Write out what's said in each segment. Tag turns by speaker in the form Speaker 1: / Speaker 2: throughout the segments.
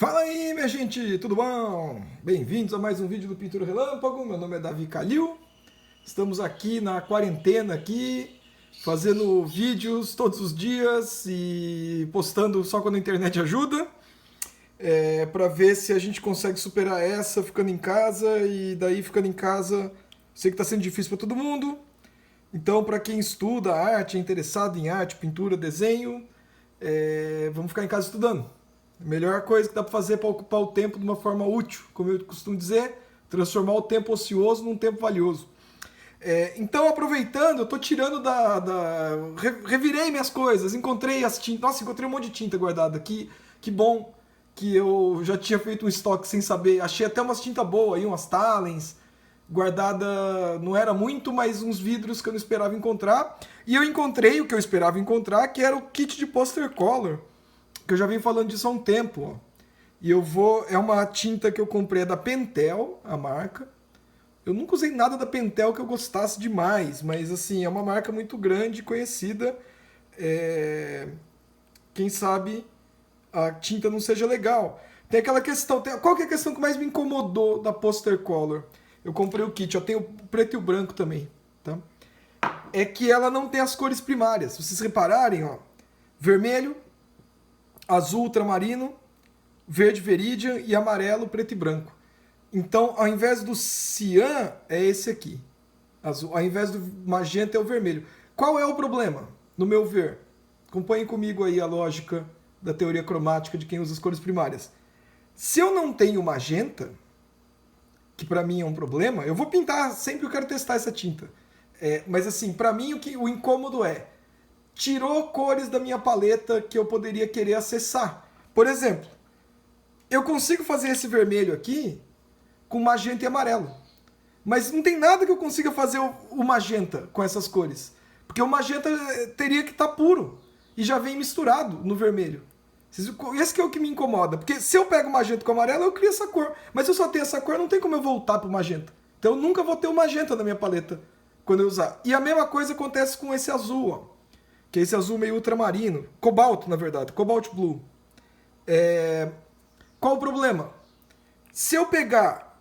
Speaker 1: Fala aí, minha gente, tudo bom? Bem-vindos a mais um vídeo do Pintura Relâmpago. Meu nome é Davi Calil. Estamos aqui na quarentena aqui, fazendo vídeos todos os dias e postando só quando a internet ajuda, para ver se a gente consegue superar essa ficando em casa. E daí ficando em casa, sei que está sendo difícil para todo mundo. Então, para quem estuda arte, é interessado em arte, pintura, desenho, vamos ficar em casa estudando. A melhor coisa que dá para fazer para ocupar o tempo de uma forma útil, como eu costumo dizer, transformar o tempo ocioso num tempo valioso. Então, aproveitando, eu estou tirando revirei minhas coisas, encontrei as tintas. Nossa, encontrei um monte de tinta guardada aqui. Que bom que eu já tinha feito um estoque sem saber. Achei até umas tintas boas aí, umas Talens, guardada, não era muito, mas uns vidros que eu não esperava encontrar. E eu encontrei o que eu esperava encontrar, que era o kit de poster color, que eu já venho falando disso há um tempo, ó. E eu vou. É uma tinta que eu comprei, é da Pentel, a marca. Eu nunca usei nada da Pentel que eu gostasse demais, mas assim, é uma marca muito grande, conhecida. É, Quem sabe a tinta não seja legal. Tem aquela questão. Qual que é a questão que mais me incomodou da Poster Color? Eu comprei o kit, ó, tem o preto e o branco também, tá? É que ela não tem as cores primárias. Se vocês repararem, ó, vermelho, azul ultramarino, verde veridian e amarelo, preto e branco. Então, ao invés do cian, é esse aqui. Azul. Ao invés do magenta, é o vermelho. Qual é o problema, no meu ver? Acompanhem comigo aí a lógica da teoria cromática de quem usa as cores primárias. Se eu não tenho magenta, que para mim é um problema, eu vou pintar sempre que eu quero testar essa tinta. Mas assim, para mim o incômodo tirou cores da minha paleta que eu poderia querer acessar. Por exemplo, eu consigo fazer esse vermelho aqui com magenta e amarelo. Mas não tem nada que eu consiga fazer o magenta com essas cores. Porque o magenta teria que estar puro. E já vem misturado no vermelho. Esse que é o que me incomoda. Porque se eu pego o magenta com o amarelo, eu crio essa cor. Mas se eu só tenho essa cor, não tem como eu voltar pro magenta. Então eu nunca vou ter o magenta na minha paleta quando eu usar. E a mesma coisa acontece com esse azul, ó. Que é esse azul meio ultramarino. Cobalto, na verdade. Cobalt Blue. Qual o problema? Se eu pegar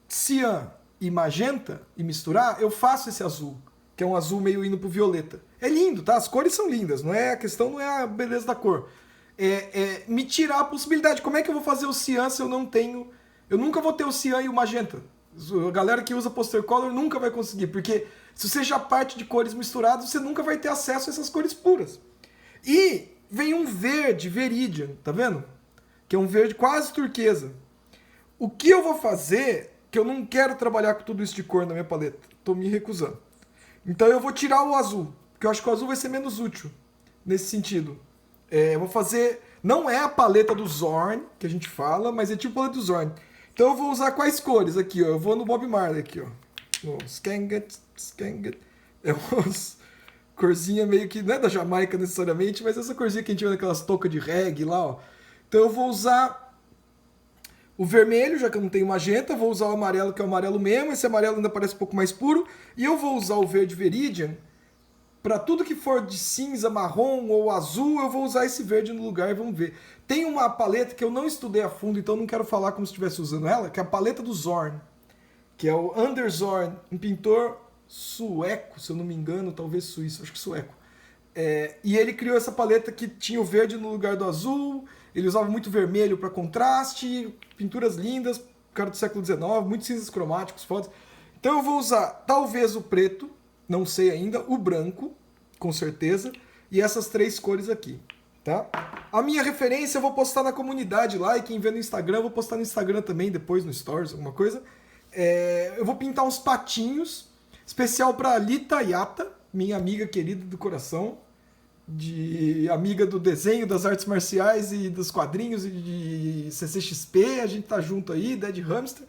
Speaker 1: cian e magenta e misturar, eu faço esse azul, que é um azul meio indo pro violeta. É lindo, tá? As cores são lindas, não é a questão, não é a beleza da cor. Me tirar a possibilidade. Como é que eu vou fazer o cian se eu não tenho... Eu nunca vou ter o cian e o magenta. A galera que usa poster color nunca vai conseguir, porque se você já parte de cores misturadas, você nunca vai ter acesso a essas cores puras. E vem um verde, veridian, tá vendo? Que é um verde quase turquesa. O que eu vou fazer, que eu não quero trabalhar com tudo isso de cor na minha paleta, tô me recusando. Então eu vou tirar o azul, porque eu acho que o azul vai ser menos útil nesse sentido. Eu vou fazer, não é a paleta do Zorn que a gente fala, mas é tipo a paleta do Zorn. Então eu vou usar quais cores aqui, ó? Eu vou no Bob Marley aqui, ó. No Skanget. É umas corzinha meio que, não é da Jamaica necessariamente, mas essa corzinha que a gente vê naquelas toucas de reggae lá, ó. Então eu vou usar o vermelho, já que eu não tenho magenta, vou usar o amarelo, que é o amarelo mesmo. Esse amarelo ainda parece um pouco mais puro. E eu vou usar o verde veridian. Para tudo que for de cinza, marrom ou azul, eu vou usar esse verde no lugar e vamos ver. Tem uma paleta que eu não estudei a fundo, então não quero falar como se estivesse usando ela, que é a paleta do Zorn, que é o Anders Zorn, um pintor sueco, se eu não me engano, talvez suíço, acho que sueco. E ele criou essa paleta que tinha o verde no lugar do azul, ele usava muito vermelho para contraste, pinturas lindas, cara do século XIX, muitos cinzas cromáticos, fodas. Então eu vou usar talvez o preto, não sei ainda, o branco, com certeza, e essas três cores aqui, tá? A minha referência eu vou postar na comunidade lá, e quem vê no Instagram, eu vou postar no Instagram também, depois no Stories, alguma coisa. Eu vou pintar uns patinhos, especial para Lita Yata, minha amiga querida do coração, amiga do desenho, das artes marciais e dos quadrinhos e de CCXP, a gente tá junto aí, Dead Hamster.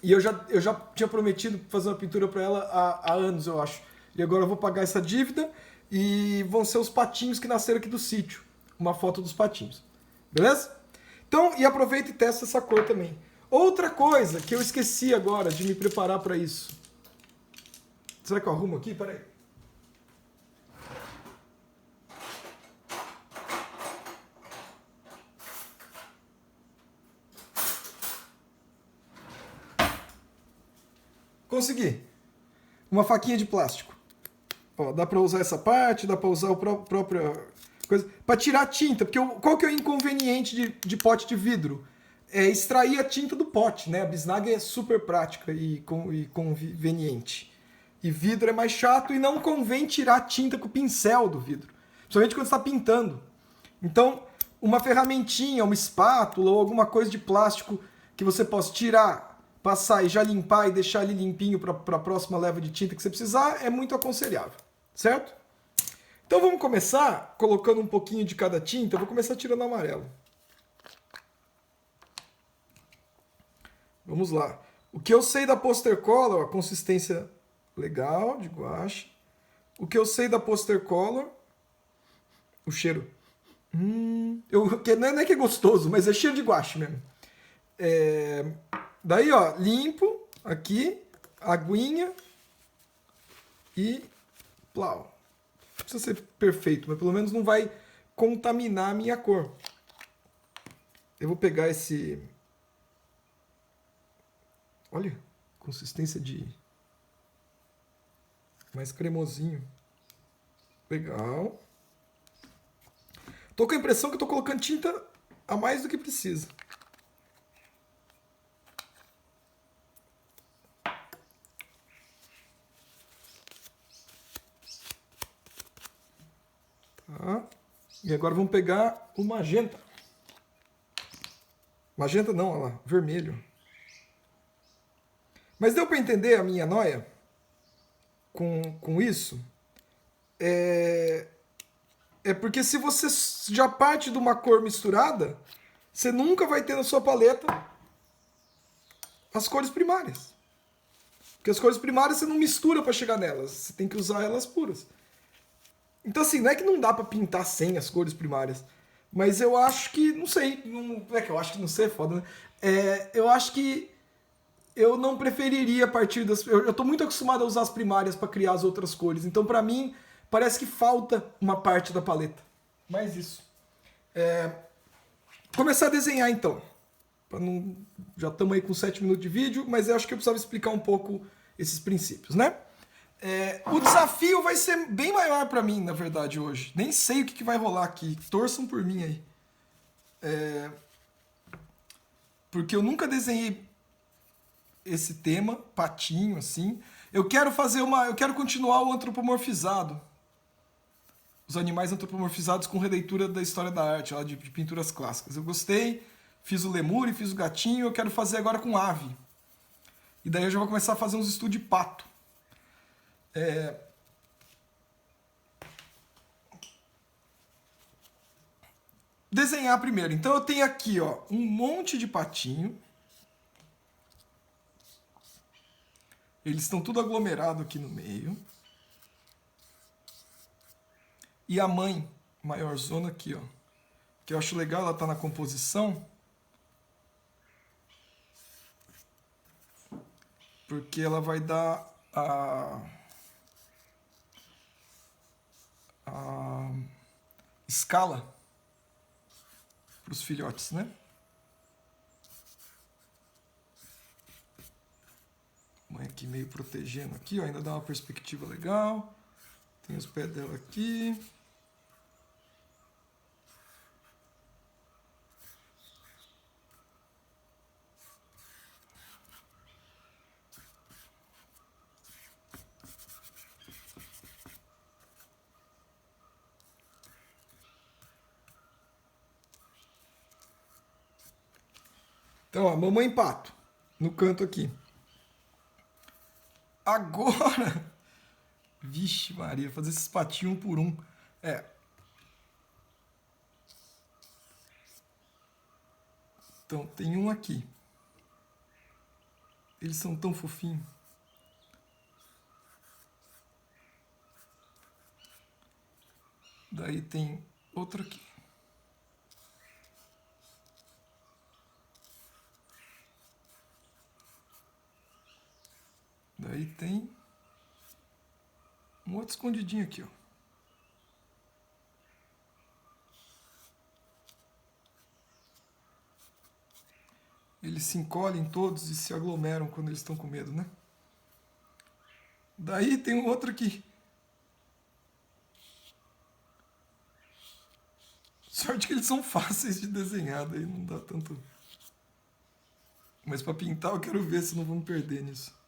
Speaker 1: E eu já tinha prometido fazer uma pintura para ela há anos, eu acho. E agora eu vou pagar essa dívida e vão ser os patinhos que nasceram aqui do sítio. Uma foto dos patinhos. Beleza? Então, e aproveita e testa essa cor também. Outra coisa que eu esqueci agora de me preparar para isso. Será que eu arrumo aqui? Peraí. Consegui. Uma faquinha de plástico. Ó, dá para usar essa parte, dá para usar o próprio coisa para tirar a tinta, porque qual que é o inconveniente de pote de vidro? É extrair a tinta do pote, né? A bisnaga é super prática e conveniente. E vidro é mais chato e não convém tirar a tinta com o pincel do vidro, principalmente quando está pintando. Então, uma ferramentinha, uma espátula ou alguma coisa de plástico que você possa tirar, passar e já limpar e deixar ele limpinho para a próxima leva de tinta que você precisar é muito aconselhável, certo? Então vamos começar colocando um pouquinho de cada tinta. Eu vou começar tirando amarelo. Vamos lá. O que eu sei da Poster Color, a consistência legal de guache. O que eu sei da Poster Color, o cheiro. Não é que é gostoso, mas é cheiro de guache mesmo. Daí, ó, limpo aqui, aguinha e plau. Não precisa ser perfeito, mas pelo menos não vai contaminar a minha cor. Eu vou pegar esse... Olha, consistência de... mais cremosinho. Legal. Tô com a impressão que eu tô colocando tinta a mais do que precisa. Tá. E agora vamos pegar o magenta. Magenta não, olha lá, vermelho. Mas deu para entender a minha noia com isso? É porque se você já parte de uma cor misturada, você nunca vai ter na sua paleta as cores primárias. Porque as cores primárias você não mistura para chegar nelas, você tem que usar elas puras. Então assim, não é que não dá para pintar sem as cores primárias, mas eu acho que, não sei, não é que eu acho que não sei, é foda, né? Eu acho que eu não preferiria partir das... Eu tô muito acostumado a usar as primárias para criar as outras cores, então para mim parece que falta uma parte da paleta. Mas isso. Começar a desenhar então. Não... Já estamos aí com 7 minutos de vídeo, mas eu acho que eu precisava explicar um pouco esses princípios, né? O desafio vai ser bem maior para mim, na verdade, hoje. Nem sei o que vai rolar aqui. Torçam por mim aí. Porque eu nunca desenhei esse tema, patinho, assim. Eu quero continuar o antropomorfizado. Os animais antropomorfizados com releitura da história da arte, ó, de pinturas clássicas. Eu gostei, fiz o lemur e fiz o gatinho, eu quero fazer agora com ave. E daí eu já vou começar a fazer uns estudos de pato. Desenhar primeiro. Então eu tenho aqui, ó, um monte de patinho. Eles estão tudo aglomerado aqui no meio. E a mãe, maior zona aqui, ó. Que eu acho legal, ela tá na composição. Porque ela vai dar a escala para os filhotes, né? Mãe aqui meio protegendo aqui, ó, ainda dá uma perspectiva legal. Tem os pés dela aqui. Então, ó, mamãe pato, no canto aqui. Agora, vixe Maria, fazer esses patinhos um por um. Então, tem um aqui. Eles são tão fofinhos. Daí tem outro aqui. Daí tem um outro escondidinho aqui, ó. Eles se encolhem todos e se aglomeram quando eles estão com medo, né? Daí tem um outro aqui. Sorte que eles são fáceis de desenhar, daí não dá tanto. Mas para pintar eu quero ver se não vou me perder nisso.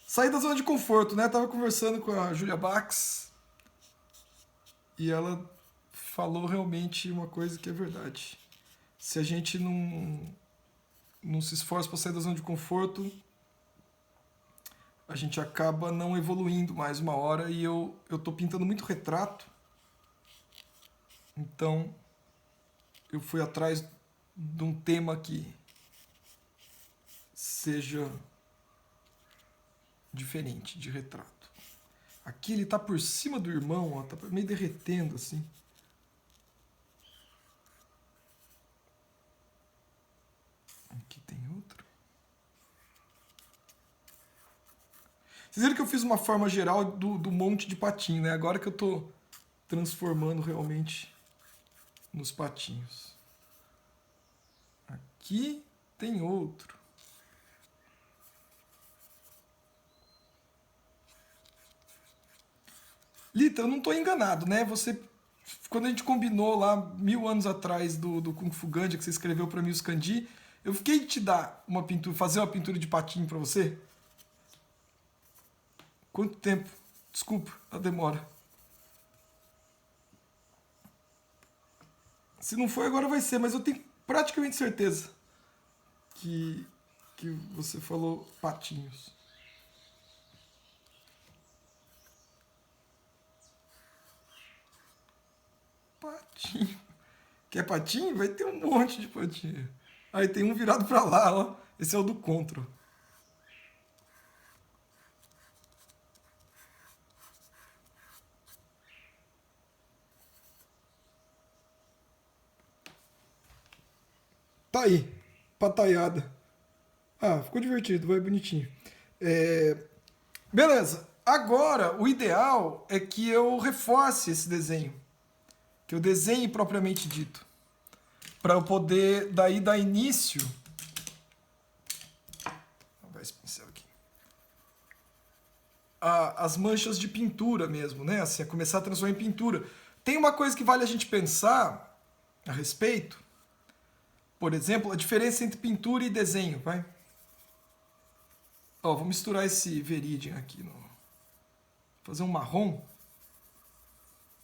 Speaker 1: Sair da zona de conforto, né? Tava conversando com a Julia Bax e ela falou realmente uma coisa que é verdade. Se a gente não se esforça para sair da zona de conforto, a gente acaba não evoluindo mais uma hora. E eu tô pintando muito retrato, então eu fui atrás de um tema que seja diferente de retrato. Aqui ele tá por cima do irmão, ó, tá meio derretendo assim. Aqui tem outro. Vocês viram que eu fiz uma forma geral do monte de patinho, né? Agora que eu tô transformando realmente nos patinhos. Aqui tem outro. Lita, eu não tô enganado, né? Você, quando a gente combinou lá 1000 anos atrás do Kung Fu Ganja, que você escreveu pra mim os kanji, eu fiquei de te dar uma pintura, fazer uma pintura de patinho pra você? Quanto tempo? Desculpa a demora. Se não foi, agora vai ser, mas eu tenho praticamente certeza que você falou patinhos. Patinho. Quer patinho? Vai ter um monte de patinho. Aí tem um virado pra lá, ó. Esse é o do contra. Tá aí. Pataiada. Ah, ficou divertido, vai bonitinho. É, beleza. Agora, o ideal é que eu reforce esse desenho. Que eu desenhe propriamente dito. Para eu poder daí dar início. Vou ver esse pincel aqui. As manchas de pintura mesmo, né? Assim, a começar a transformar em pintura. Tem uma coisa que vale a gente pensar a respeito. Por exemplo, a diferença entre pintura e desenho, vai? Ó, vou misturar esse Veridian aqui. Fazer um marrom.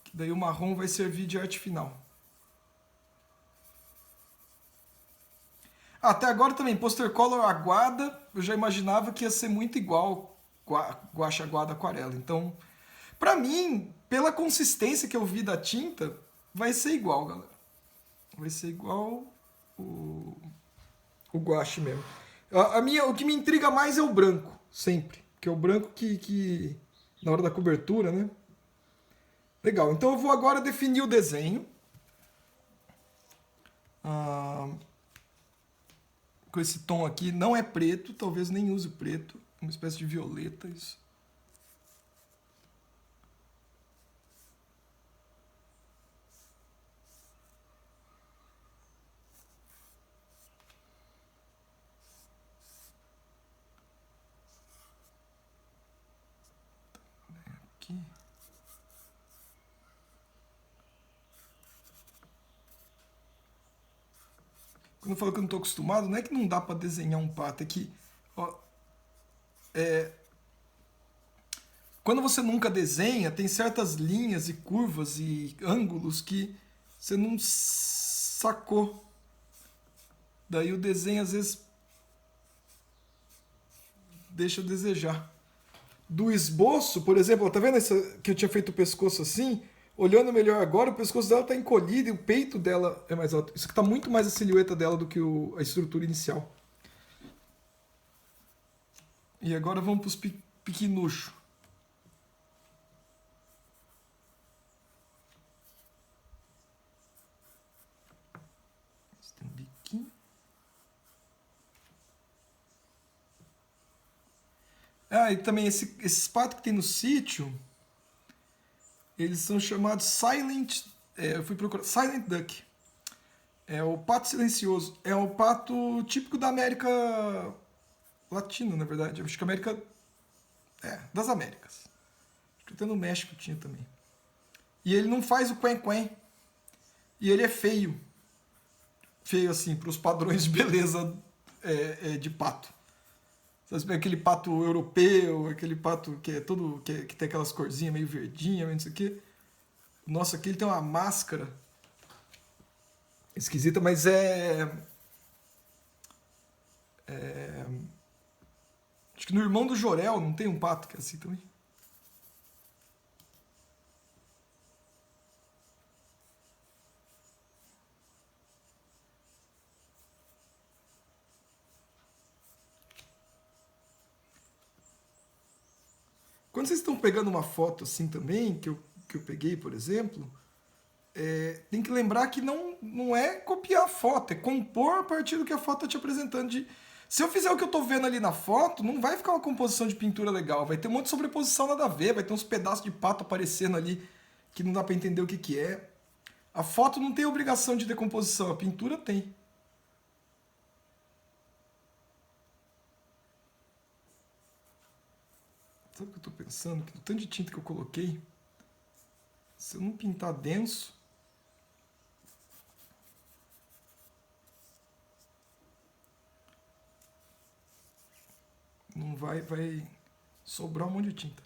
Speaker 1: Que daí o marrom vai servir de arte final. Até agora também, Poster Color Aguada, eu já imaginava que ia ser muito igual Guache Aguada Aquarela. Então, pra mim, pela consistência que eu vi da tinta, vai ser igual, galera. Vai ser igual o guache mesmo. O que me intriga mais é o branco, sempre. Que é o branco que na hora da cobertura, né? Legal, então eu vou agora definir o desenho. Com esse tom aqui, não é preto, talvez nem use preto. Uma espécie de violeta, isso. Aqui. Quando eu falo que eu não estou acostumado, não é que não dá para desenhar um pato, é que ó, quando você nunca desenha, tem certas linhas e curvas e ângulos que você não sacou. Daí o desenho às vezes deixa a desejar. Do esboço, por exemplo, tá vendo essa, que eu tinha feito o pescoço assim? Olhando melhor agora, o pescoço dela está encolhido e o peito dela é mais alto. Isso aqui está muito mais a silhueta dela do que a estrutura inicial. E agora vamos para os pequenuchos. Tem um biquinho. E também esses patos que tem no sítio, eles são chamados Silent... eu fui procurar... Silent Duck. É o pato silencioso. É o pato típico da América Latina, na verdade. Eu acho que América... Das Américas. Acho que até no México tinha também. E ele não faz o quen-quen. E ele é feio. Feio, assim, para os padrões de beleza de pato. Sabe, aquele pato europeu, aquele pato que é todo. Que tem aquelas corzinhas meio verdinha, meio não sei o quê. Nossa, aqui ele tem uma máscara esquisita, mas acho que no Irmão do Jorel não tem um pato que é assim também. Quando vocês estão pegando uma foto assim também, que eu peguei, por exemplo, tem que lembrar que não é copiar a foto, é compor a partir do que a foto está te apresentando. Se eu fizer o que eu estou vendo ali na foto, não vai ficar uma composição de pintura legal, vai ter um monte de sobreposição nada a ver, vai ter uns pedaços de pato aparecendo ali que não dá para entender o que é. A foto não tem obrigação de decomposição, a pintura tem. Sabe o que eu estou pensando? Que o tanto de tinta que eu coloquei, se eu não pintar denso, não vai sobrar um monte de tinta.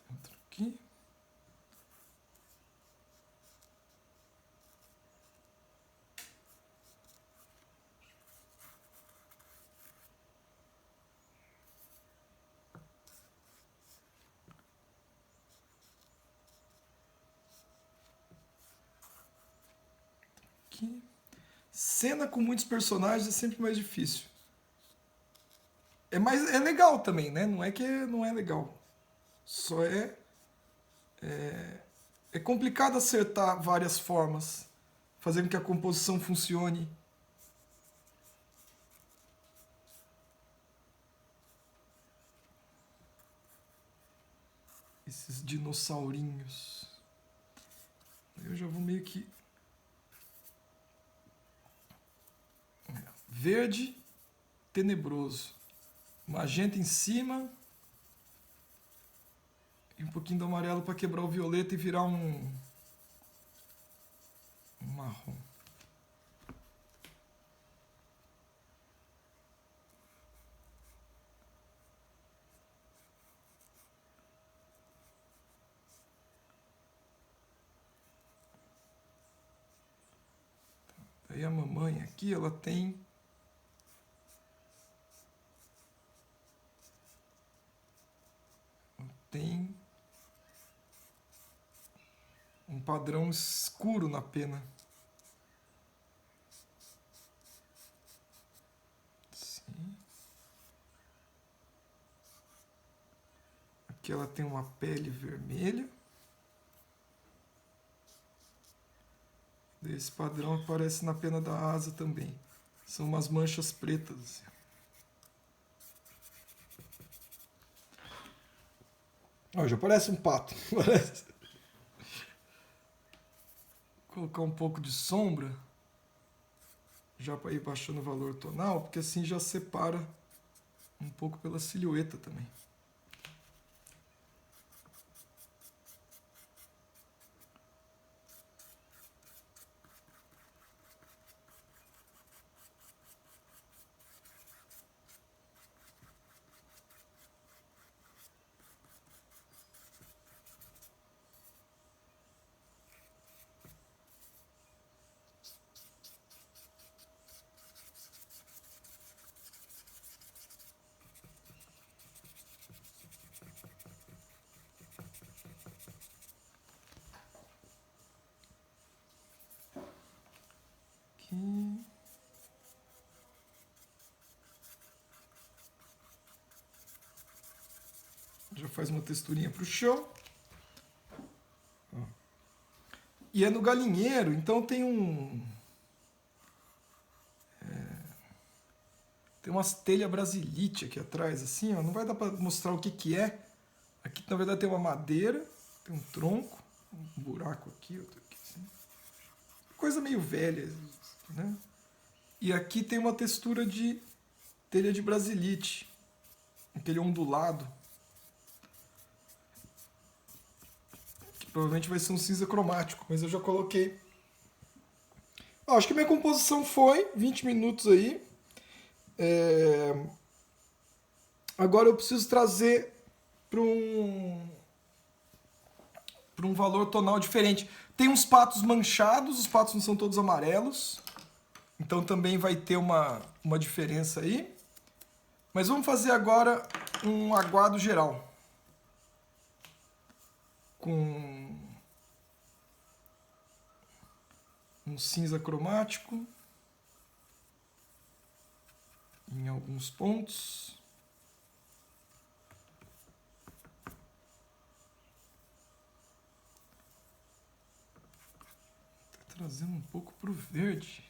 Speaker 1: Dentro aqui. Aqui. Cena com muitos personagens é sempre mais difícil. É legal também, né? Não é que não é legal. Só é complicado acertar várias formas, fazer com que a composição funcione. Esses dinossaurinhos. Eu já vou meio que verde tenebroso, magenta em cima e um pouquinho do amarelo para quebrar o violeta e virar um marrom. Aí a mamãe aqui, ela tem um padrão escuro na pena. Sim. Aqui ela tem uma pele vermelha. Esse padrão aparece na pena da asa também. São umas manchas pretas. Assim. Ó, já parece um pato. Parece. Colocar um pouco de sombra, já para ir baixando o valor tonal, porque assim já separa um pouco pela silhueta também. Aqui. Já faz uma texturinha para o chão. E é no galinheiro, então tem tem umas telhas brasilite aqui atrás, assim, ó. Não vai dar para mostrar o que é. Aqui, na verdade, tem uma madeira, Tem um tronco, um buraco aqui, outro aqui. Assim. Coisa meio velha, né? E aqui tem uma textura de telha de brasilite, aquele ondulado, que provavelmente vai ser um cinza cromático, mas eu já coloquei. Ó, acho que minha composição foi 20 minutos aí. Agora eu preciso trazer para um valor tonal diferente. Tem uns patos manchados, os patos não são todos amarelos, então também vai ter uma diferença aí. Mas vamos fazer agora um aguado geral. Com um cinza cromático em alguns pontos. Tá trazendo um pouco para o verde.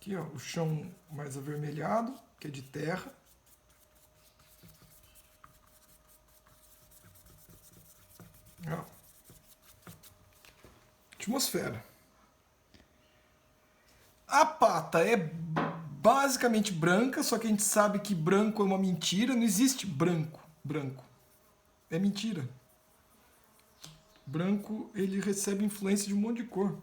Speaker 1: Aqui, ó, o chão mais avermelhado, que é de terra. Ó. Atmosfera. A pata é basicamente branca, só que a gente sabe que branco é uma mentira. Não existe branco. Branco. É mentira. Branco, ele recebe influência de um monte de cor.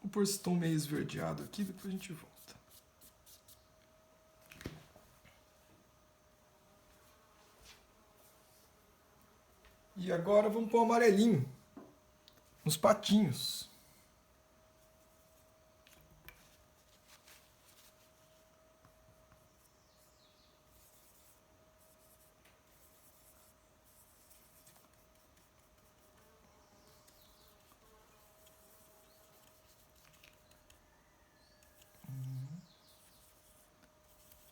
Speaker 1: Vou pôr esse tom meio esverdeado aqui, depois a gente volta. E agora vamos pôr o amarelinho nos patinhos.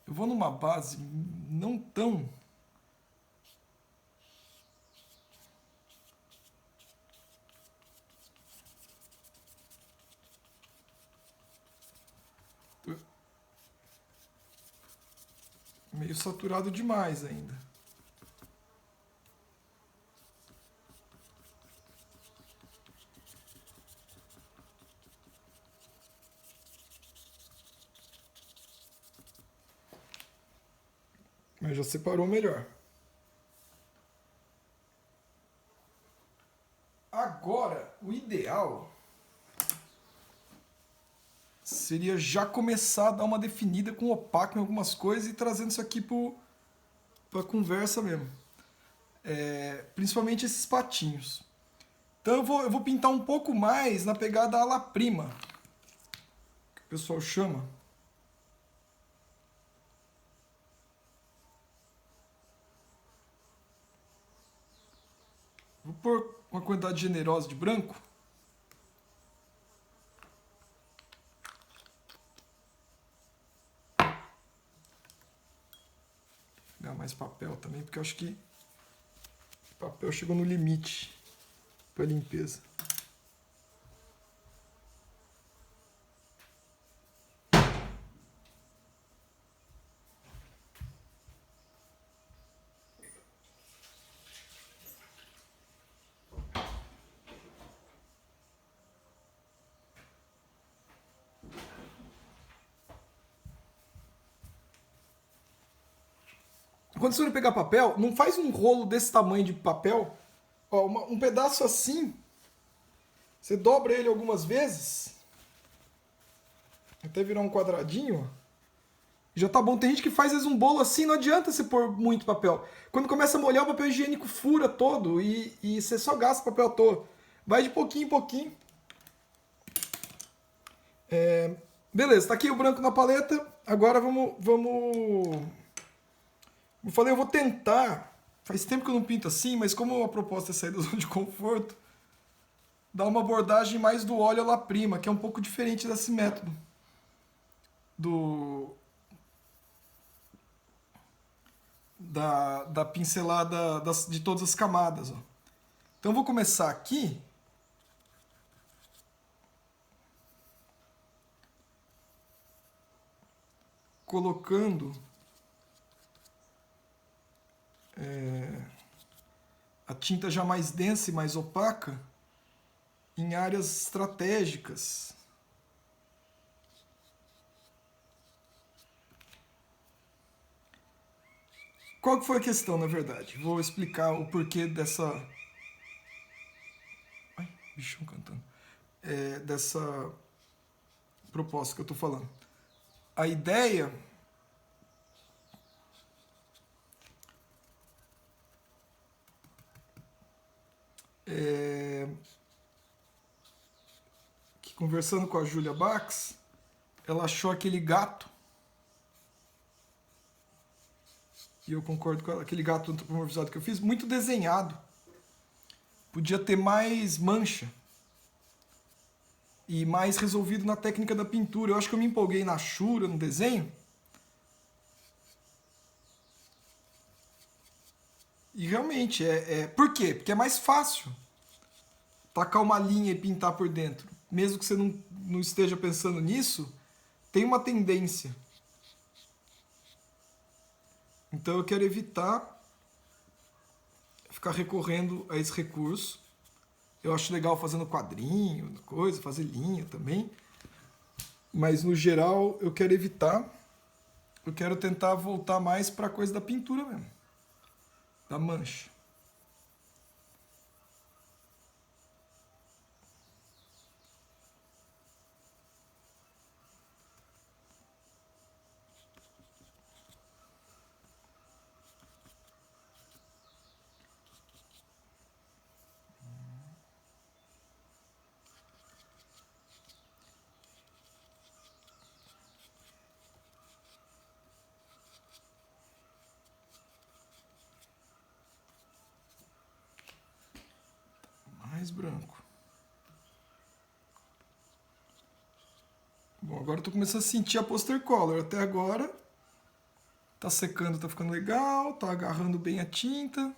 Speaker 1: Eu vou numa base não tão... meio saturado demais ainda. Mas já separou melhor. Agora, o ideal seria já começar a dar uma definida com opaco em algumas coisas e trazendo isso aqui para a conversa mesmo. Principalmente esses patinhos. Então eu vou pintar um pouco mais na pegada ala prima, que o pessoal chama. Vou pôr uma quantidade generosa de branco. Vou pegar mais papel também, porque eu acho que o papel chegou no limite para limpeza. Quando você for pegar papel, não faz um rolo desse tamanho de papel. Ó, um pedaço assim, você dobra ele algumas vezes, até virar um quadradinho, já tá bom. Tem gente que faz às vezes um bolo assim, não adianta você pôr muito papel. Quando começa a molhar, o papel higiênico fura todo e você só gasta papel à toa. Vai de pouquinho em pouquinho. Beleza, tá aqui o branco na paleta. Agora eu falei, eu vou tentar. Faz tempo que eu não pinto assim, mas como a proposta é sair da zona de conforto, dar uma abordagem mais do óleo à la prima, que é um pouco diferente desse método do da pincelada de todas as camadas. Ó. Então eu vou começar aqui. Colocando a tinta já mais densa e mais opaca em áreas estratégicas. Qual que foi a questão, na verdade? Vou explicar o porquê dessa... Ai, bichão cantando. Dessa proposta que eu estou falando. A ideia é que, conversando com a Julia Bax, ela achou aquele gato, e eu concordo com ela, aquele gato antropomorfizado que eu fiz, muito desenhado. Podia ter mais mancha e mais resolvido na técnica da pintura. Eu acho que eu me empolguei na achura, no desenho. E realmente, por quê? Porque é mais fácil tacar uma linha e pintar por dentro. Mesmo que você não esteja pensando nisso, tem uma tendência. Então eu quero evitar ficar recorrendo a esse recurso. Eu acho legal fazendo quadrinho, coisa, fazer linha também. Mas no geral eu quero evitar. Eu quero tentar voltar mais para a coisa da pintura mesmo. Da mancha. Mais branco. Bom, agora eu tô começando a sentir a poster color. Até agora tá secando, tá ficando legal, tá agarrando bem a tinta.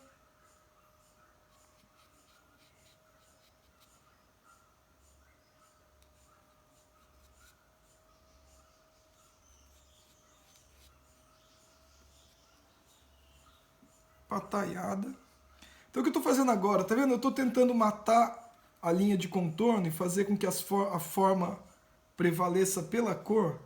Speaker 1: Pataiada. Então o que eu tô fazendo agora, tá vendo? Eu tô tentando matar a linha de contorno e fazer com que a forma prevaleça pela cor.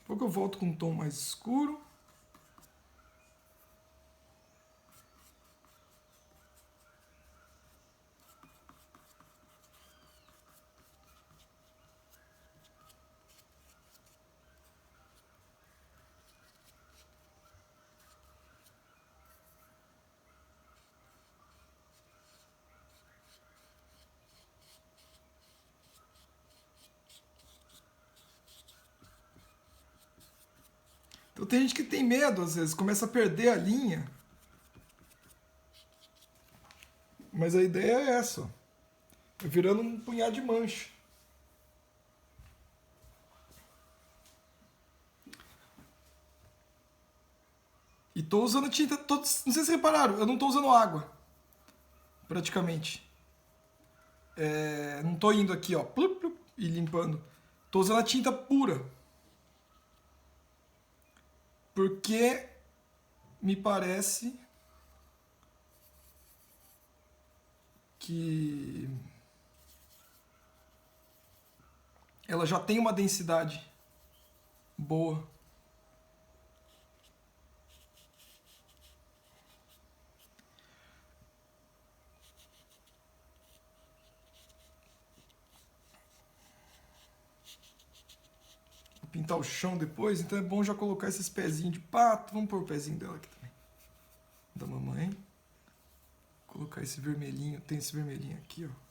Speaker 1: Daqui a pouco eu volto com um tom mais escuro. Então tem gente que tem medo, às vezes, começa a perder a linha. Mas a ideia é essa, ó. Tá virando um punhado de mancha. E tô usando tinta, não sei se vocês repararam, eu não tô usando água, praticamente. Não tô indo aqui, ó, plup, plup, e limpando. Tô usando a tinta pura. Porque me parece que ela já tem uma densidade boa. Vou pintar o chão depois, então é bom já colocar esses pezinhos de pato. Vamos pôr o pezinho dela aqui também. Da mamãe. Vou colocar esse vermelhinho, tem esse vermelhinho aqui, ó.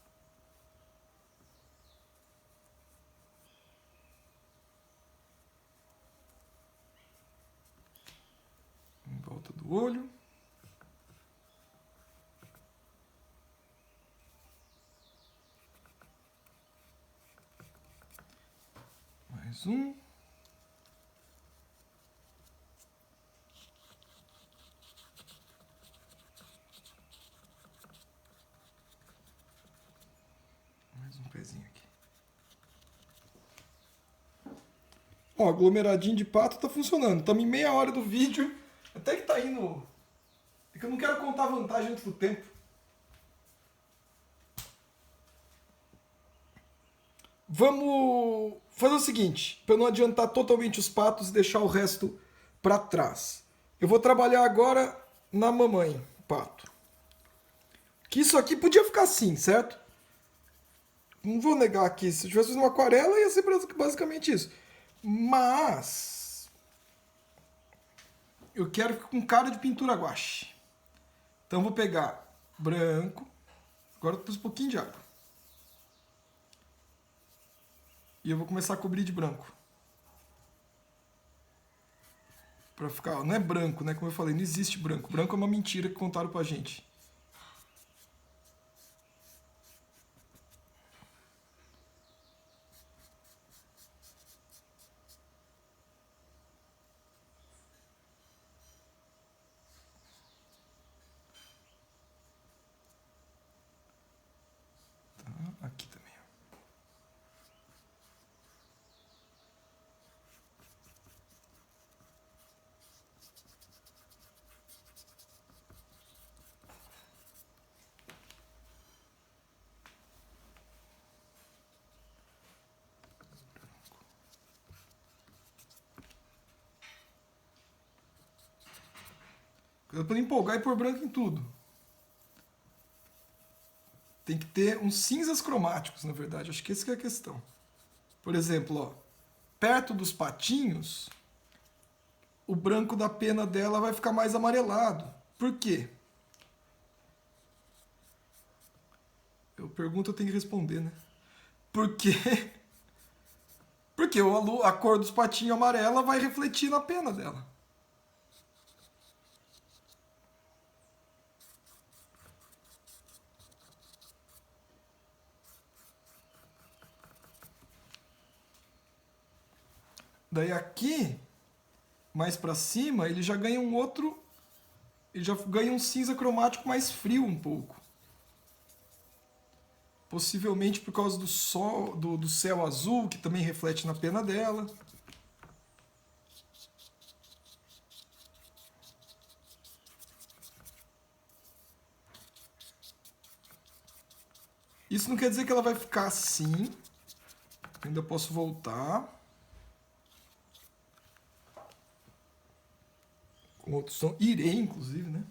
Speaker 1: Em volta do olho. Mais um. Mais um pezinho aqui. Ó, aglomeradinho de pato tá funcionando. Estamos em meia hora do vídeo. Até que tá indo... É que eu não quero contar vantagem antes do tempo. Vamos fazer o seguinte, para não adiantar totalmente os patos e deixar o resto para trás. Eu vou trabalhar agora na mamãe, pato. Que isso aqui podia ficar assim, certo? Não vou negar aqui, se eu tivesse uma aquarela ia ser basicamente isso. Mas eu quero ficar com cara de pintura guache. Então eu vou pegar branco. Agora eu pus um pouquinho de água. E eu vou começar a cobrir de branco. Pra ficar, não é branco, né? Como eu falei, não existe branco. Branco é uma mentira que contaram pra gente. Tá, aqui também. Cuidado pra não empolgar e pôr branco em tudo. Tem que ter uns cinzas cromáticos, na verdade. Acho que essa que é a questão. Por exemplo, ó, perto dos patinhos, o branco da pena dela vai ficar mais amarelado. Por quê? Eu pergunto, eu tenho que responder, né? Por quê? Porque a cor dos patinhos amarela vai refletir na pena dela. Daí aqui, mais pra cima, ele já ganha um outro... Ele já ganha um cinza cromático mais frio um pouco. Possivelmente por causa do sol, do céu azul, que também reflete na pena dela. Isso não quer dizer que ela vai ficar assim. Ainda posso voltar. Com outro som. Irei, inclusive, né?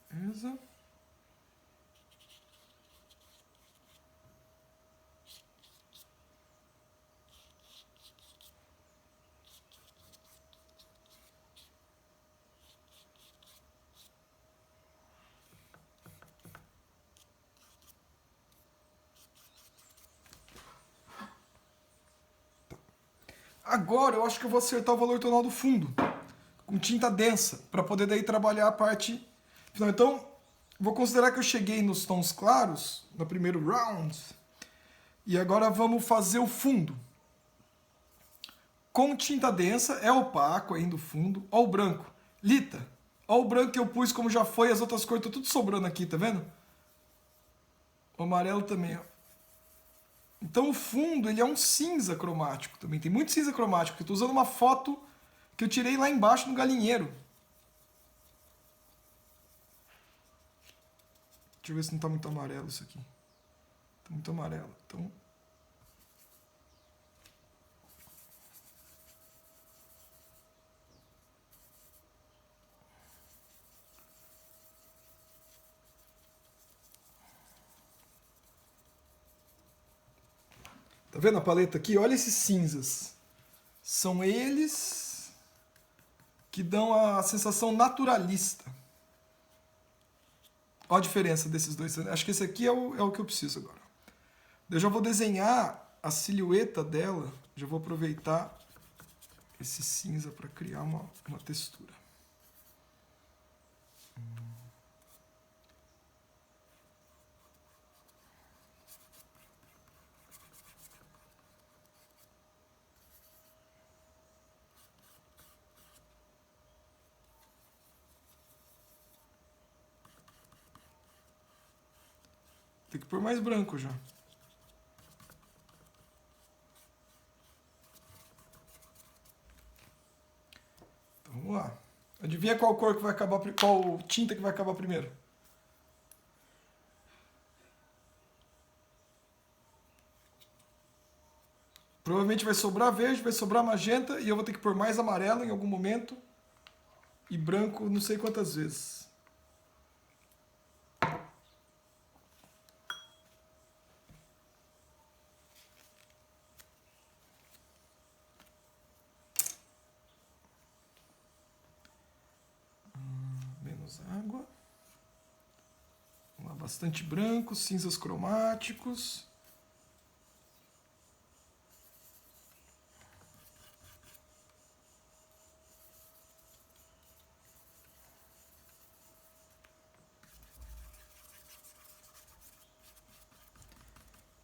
Speaker 1: Beleza. Agora eu acho que eu vou acertar o valor tonal do fundo com tinta densa, para poder daí trabalhar a parte final. Então, vou considerar que eu cheguei nos tons claros, no primeiro round, e agora vamos fazer o fundo. Com tinta densa, é opaco ainda o fundo. Ó o branco, Lita, olha o branco que eu pus como já foi, as outras cores estão tudo sobrando aqui, tá vendo? O amarelo também, ó. Então o fundo, ele é um cinza cromático também. Tem muito cinza cromático. Eu tô usando uma foto que eu tirei lá embaixo no galinheiro. Deixa eu ver se não tá muito amarelo isso aqui. Tá muito amarelo. Então... Tá vendo a paleta aqui? Olha esses cinzas. São eles que dão a sensação naturalista. Olha a diferença desses dois. Acho que esse aqui é o que eu preciso agora. Eu já vou desenhar a silhueta dela. Já vou aproveitar esse cinza para criar uma textura. Tem que pôr mais branco já. Então, vamos lá. Adivinha qual cor que vai acabar, qual tinta que vai acabar primeiro? Provavelmente vai sobrar verde, vai sobrar magenta e eu vou ter que pôr mais amarelo em algum momento e branco não sei quantas vezes. Menos água. Vamos lá, bastante branco, cinzas cromáticos.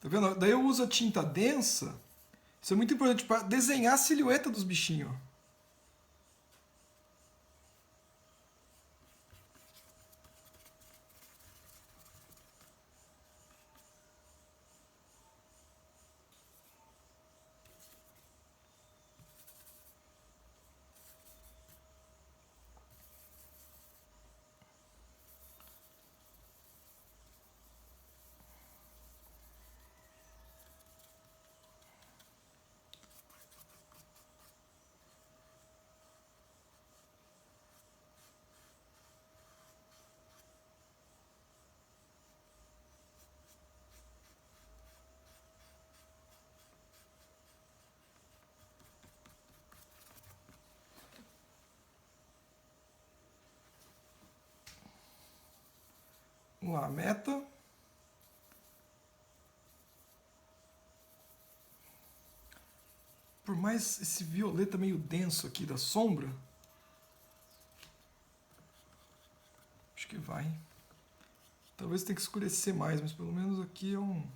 Speaker 1: Tá vendo? Daí eu uso a tinta densa. Isso é muito importante para desenhar a silhueta dos bichinhos. Vamos lá, meta. Por mais esse violeta meio denso aqui da sombra, acho que vai. Talvez tenha que escurecer mais, mas pelo menos aqui é um...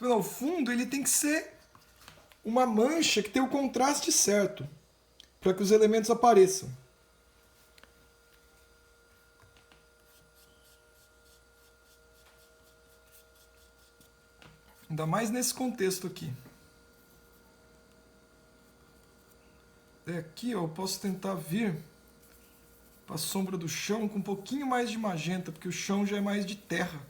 Speaker 1: O fundo ele tem que ser uma mancha que tem o contraste certo, para que os elementos apareçam. Ainda mais nesse contexto aqui. Aqui ó, eu posso tentar vir para a sombra do chão com um pouquinho mais de magenta, porque o chão já é mais de terra.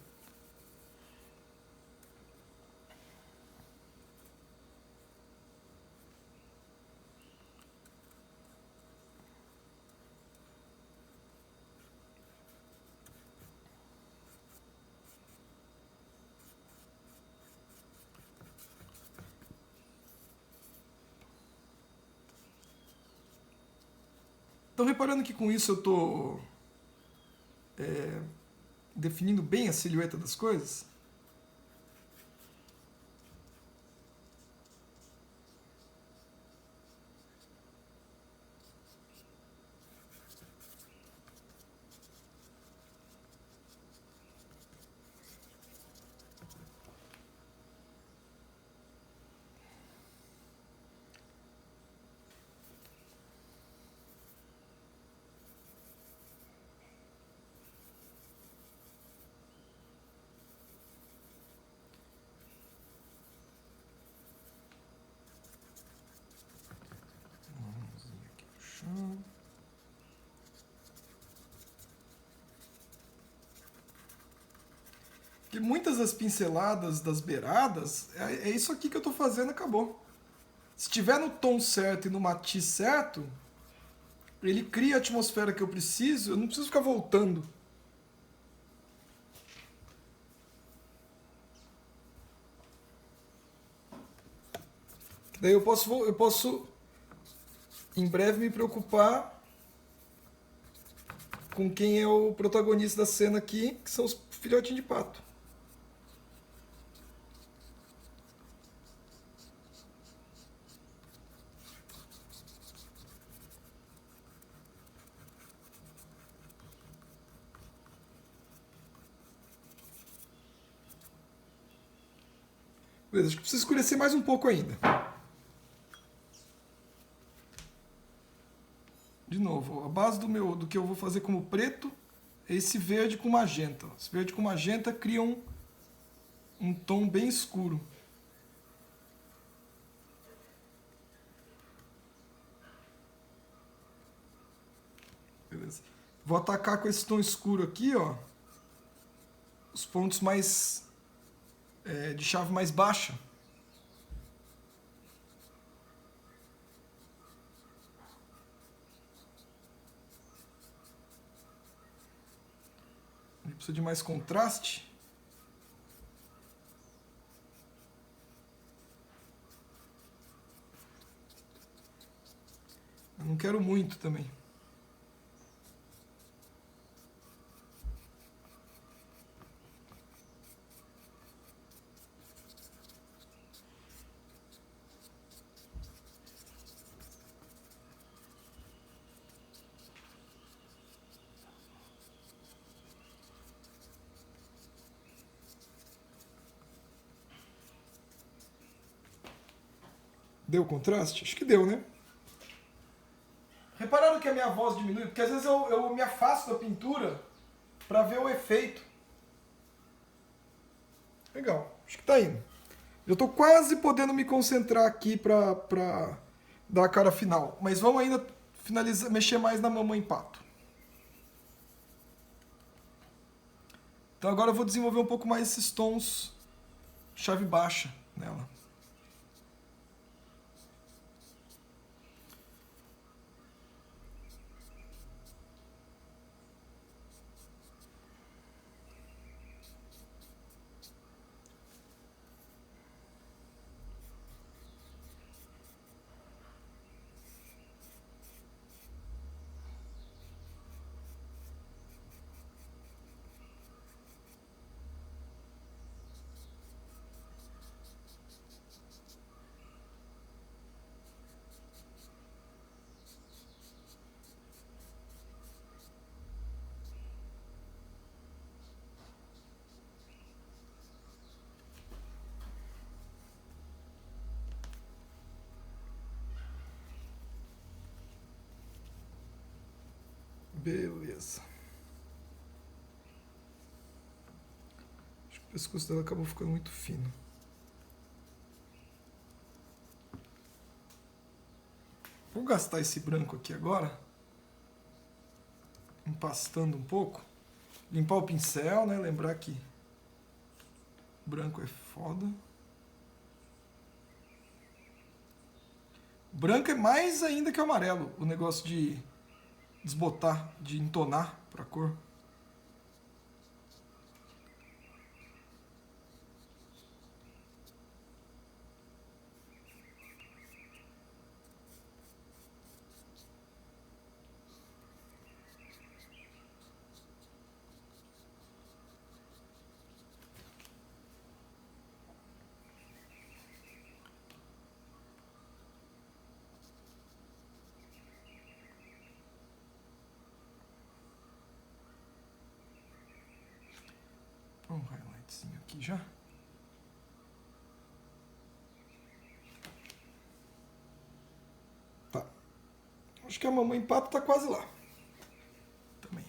Speaker 1: Estão reparando que com isso eu estou definindo bem a silhueta das coisas? Porque muitas das pinceladas das beiradas, é isso aqui que eu estou fazendo, acabou. Se estiver no tom certo e no matiz certo, ele cria a atmosfera que eu preciso, eu não preciso ficar voltando. Daí eu posso em breve me preocupar com quem é o protagonista da cena aqui, que são os filhotinhos de pato. Beleza, acho que precisa escurecer mais um pouco ainda. De novo, a base do que eu vou fazer como preto é esse verde com magenta. Esse verde com magenta cria um tom bem escuro. Beleza. Vou atacar com esse tom escuro aqui, ó, os pontos mais de chave mais baixa. Ele precisa de mais contraste. Eu não quero muito também. Deu contraste? Acho que deu, né? Repararam que a minha voz diminui? Porque às vezes eu me afasto da pintura para ver o efeito. Legal, acho que tá indo. Eu tô quase podendo me concentrar aqui pra dar a cara final. Mas vamos ainda finalizar, mexer mais na mamãe pato. Então agora eu vou desenvolver um pouco mais esses tons chave baixa nela. Beleza. Acho que o pescoço dela acabou ficando muito fino. Vou gastar esse branco aqui agora, empastando um pouco. Limpar o pincel, né? Lembrar que branco é foda. Branco é mais ainda que o amarelo, o negócio de desbotar, de entonar pra cor. aqui já. Tá. Acho que a mamãe pato tá quase lá. Também.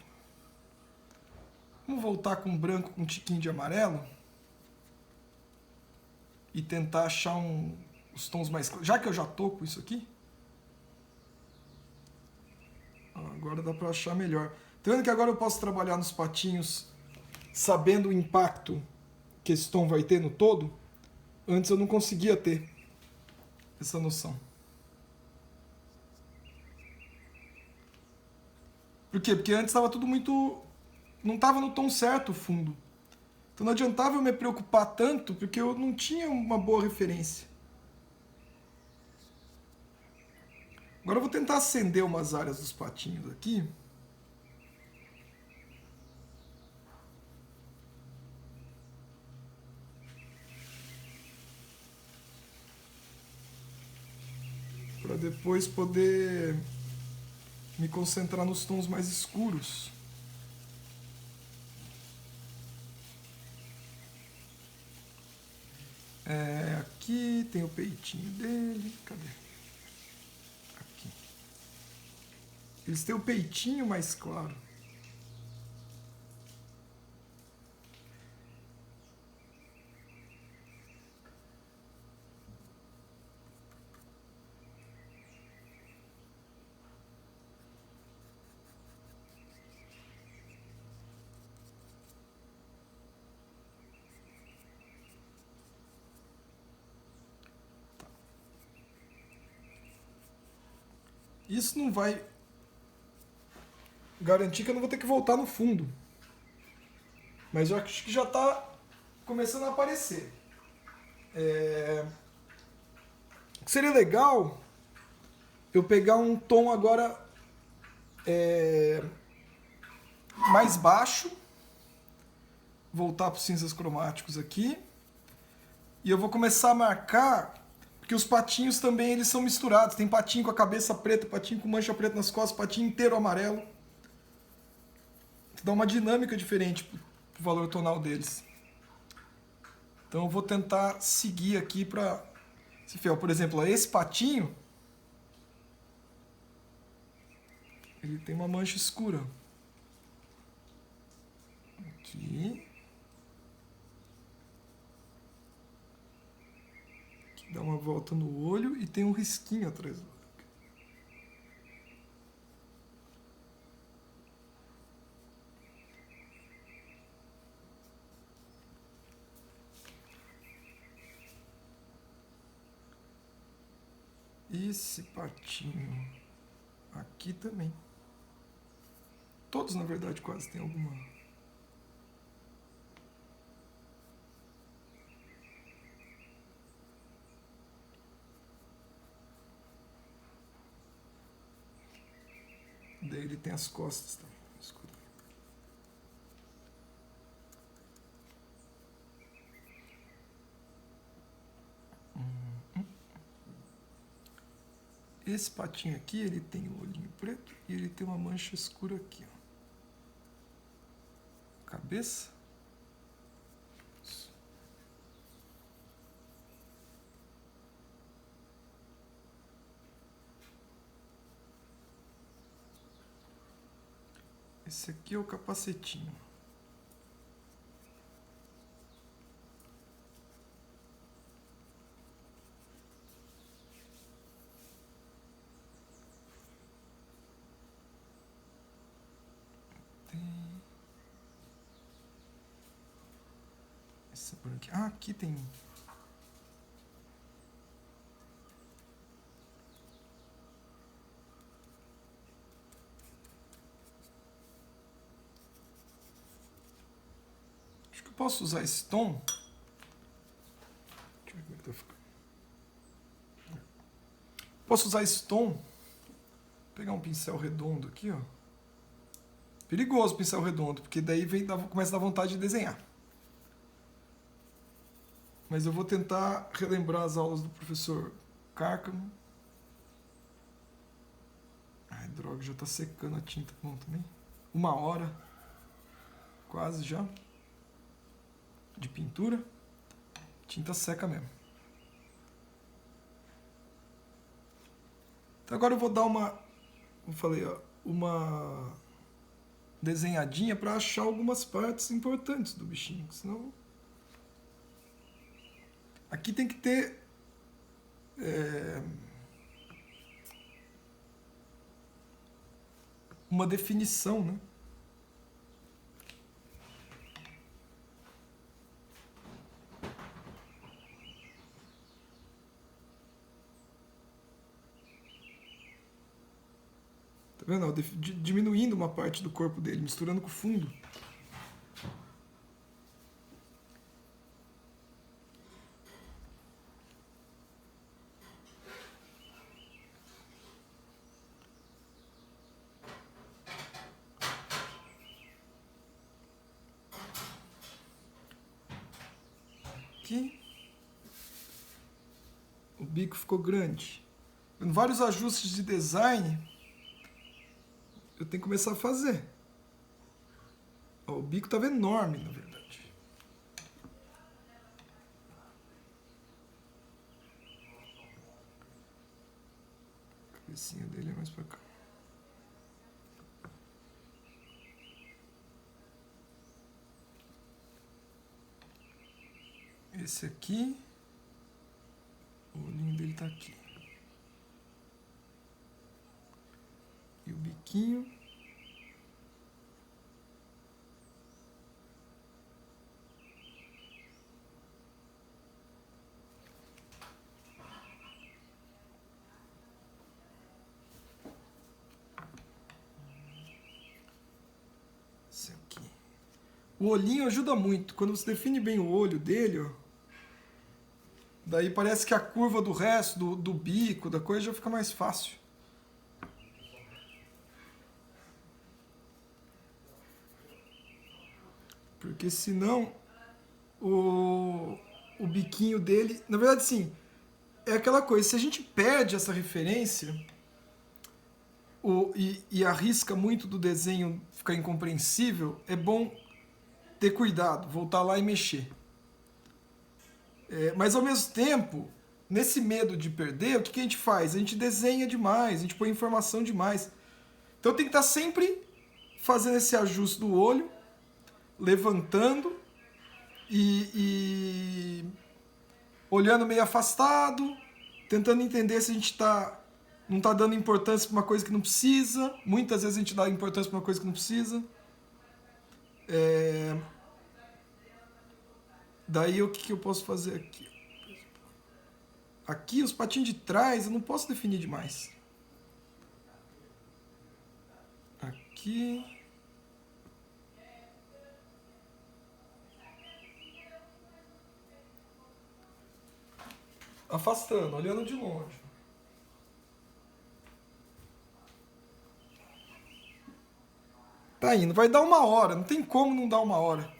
Speaker 1: Vamos voltar com branco com um tiquinho de amarelo. E tentar achar os tons mais claros. Já que eu já tô com isso aqui. Agora dá pra achar melhor. Tá vendo que agora eu posso trabalhar nos patinhos sabendo o impacto que esse tom vai ter no todo? Antes eu não conseguia ter essa noção. Por quê? Porque antes estava tudo muito... não estava no tom certo o fundo. Então não adiantava eu me preocupar tanto, porque eu não tinha uma boa referência. Agora eu vou tentar acender umas áreas dos patinhos aqui. Para depois poder me concentrar nos tons mais escuros. Aqui tem o peitinho dele. Cadê? Aqui. Eles têm o peitinho mais claro. Isso não vai garantir que eu não vou ter que voltar no fundo. Mas eu acho que já está começando a aparecer. Seria legal eu pegar um tom agora mais baixo, voltar para os cinzas cromáticos aqui, e eu vou começar a marcar, porque os patinhos também eles são misturados. Tem patinho com a cabeça preta, patinho com mancha preta nas costas, patinho inteiro amarelo. Dá uma dinâmica diferente pro valor tonal deles. Então eu vou tentar seguir aqui para... Por exemplo, esse patinho, ele tem uma mancha escura. Aqui. Aqui dá uma volta no olho e tem um risquinho atrás do olho. Esse patinho aqui também. Todos, na verdade, quase tem alguma... Daí ele tem as costas também. Escuta. Esse patinho aqui, ele tem o olhinho preto e ele tem uma mancha escura aqui, ó. Cabeça. Isso. Esse aqui é o capacetinho. Esse por aqui. Ah, aqui tem... Acho que eu posso usar esse tom. Deixa eu ver como é que tá ficando. Posso usar esse tom. Vou pegar um pincel redondo aqui, ó. Perigoso o pincel redondo, porque daí começa a dar vontade de desenhar. Mas eu vou tentar relembrar as aulas do professor Cárcamo. Ai, droga, já tá secando a tinta. Bom, também. 1 hora. Quase já. de pintura. Tinta seca mesmo. Então agora eu vou dar uma, como falei, ó, uma desenhadinha para achar algumas partes importantes do bichinho, senão aqui tem que ter uma definição, né? Tá vendo? Diminuindo uma parte do corpo dele, misturando com o fundo. Aqui. O bico ficou grande. Em vários ajustes de design, eu tenho que começar a fazer. Ó, o bico estava enorme, na verdade. A cabecinha dele é mais pra cá. Esse aqui, o olhinho dele tá aqui. E o biquinho. Esse aqui. O olhinho ajuda muito. Quando você define bem o olho dele, ó, daí parece que a curva do resto, do bico, da coisa já fica mais fácil. Porque senão o biquinho dele... Na verdade, sim, é aquela coisa. Se a gente perde essa referência e arrisca muito do desenho ficar incompreensível, é bom ter cuidado, voltar lá e mexer. Mas ao mesmo tempo, nesse medo de perder, o que a gente faz? A gente desenha demais, a gente põe informação demais. Então tem que estar sempre fazendo esse ajuste do olho, levantando e olhando meio afastado, tentando entender se a gente não está dando importância para uma coisa que não precisa. Muitas vezes a gente dá importância para uma coisa que não precisa. Daí o que eu posso fazer aqui? Aqui os patinhos de trás eu não posso definir demais. Aqui. Afastando, olhando de longe. Tá indo, vai dar 1 hora, não tem como não dar 1 hora.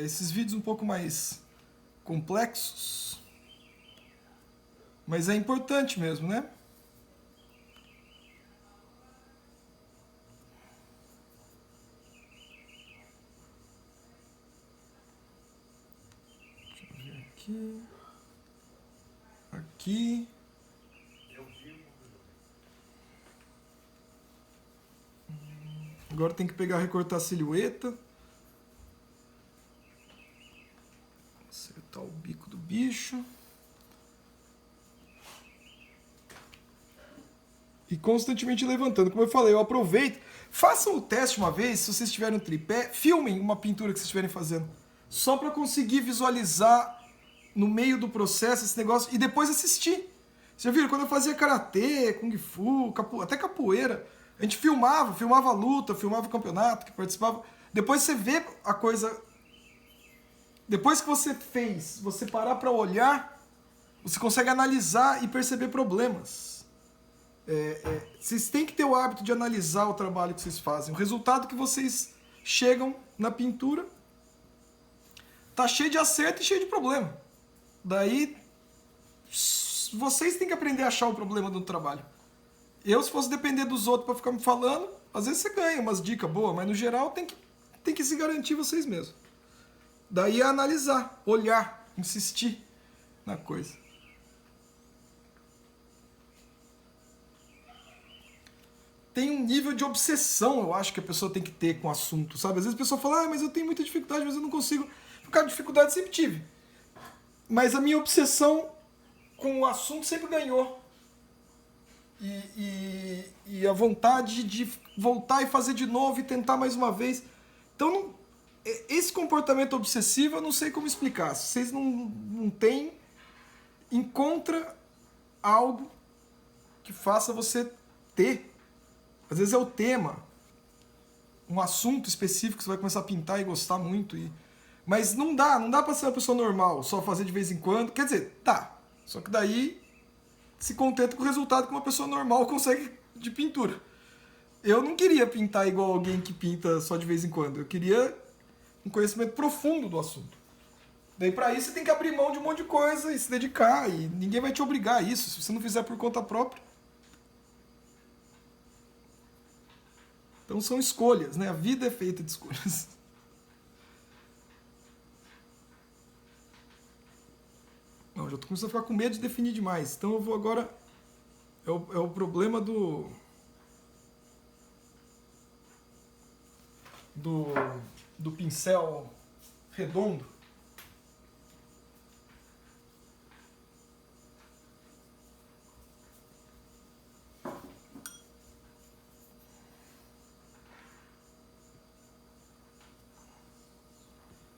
Speaker 1: Esses vídeos um pouco mais complexos, mas é importante mesmo, né? Deixa eu ver aqui. Aqui. Agora tem que pegar e recortar a silhueta. Acertar o bico do bicho. E constantemente levantando. Como eu falei, eu aproveito. Façam o teste uma vez, se vocês tiverem um tripé. Filmem uma pintura que vocês estiverem fazendo. Só para conseguir visualizar no meio do processo esse negócio e depois assistir. Vocês já viram? Quando eu fazia karatê, kung fu, até capoeira, a gente filmava a luta, filmava o campeonato, que participava. Depois você vê a coisa... Depois que você fez, você parar para olhar, você consegue analisar e perceber problemas. Vocês têm que ter o hábito de analisar o trabalho que vocês fazem. O resultado que vocês chegam na pintura tá cheio de acerto e cheio de problema. Daí, vocês têm que aprender a achar o problema do trabalho. Eu, se fosse depender dos outros para ficar me falando, às vezes você ganha umas dicas boas, mas no geral tem que se garantir vocês mesmos. Daí é analisar, olhar, insistir na coisa. Tem um nível de obsessão, eu acho, que a pessoa tem que ter com o assunto, sabe? Às vezes a pessoa fala, mas eu tenho muita dificuldade, mas eu não consigo. Por causa de dificuldade sempre tive. Mas a minha obsessão com o assunto sempre ganhou. E a vontade de voltar e fazer de novo e tentar mais uma vez. Então, esse comportamento obsessivo eu não sei como explicar. Se vocês não têm, encontra algo que faça você ter. Às vezes é o tema, um assunto específico que você vai começar a pintar e gostar muito. Mas não dá pra ser uma pessoa normal, só fazer de vez em quando. Quer dizer, tá. Só que daí se contenta com o resultado que uma pessoa normal consegue de pintura. Eu não queria pintar igual alguém que pinta só de vez em quando. Eu queria um conhecimento profundo do assunto. Daí pra isso você tem que abrir mão de um monte de coisa e se dedicar. E ninguém vai te obrigar a isso, se você não fizer por conta própria. Então são escolhas, né? A vida é feita de escolhas. Não, já tô começando a ficar com medo de definir demais. Então eu vou agora... É o problema do pincel redondo.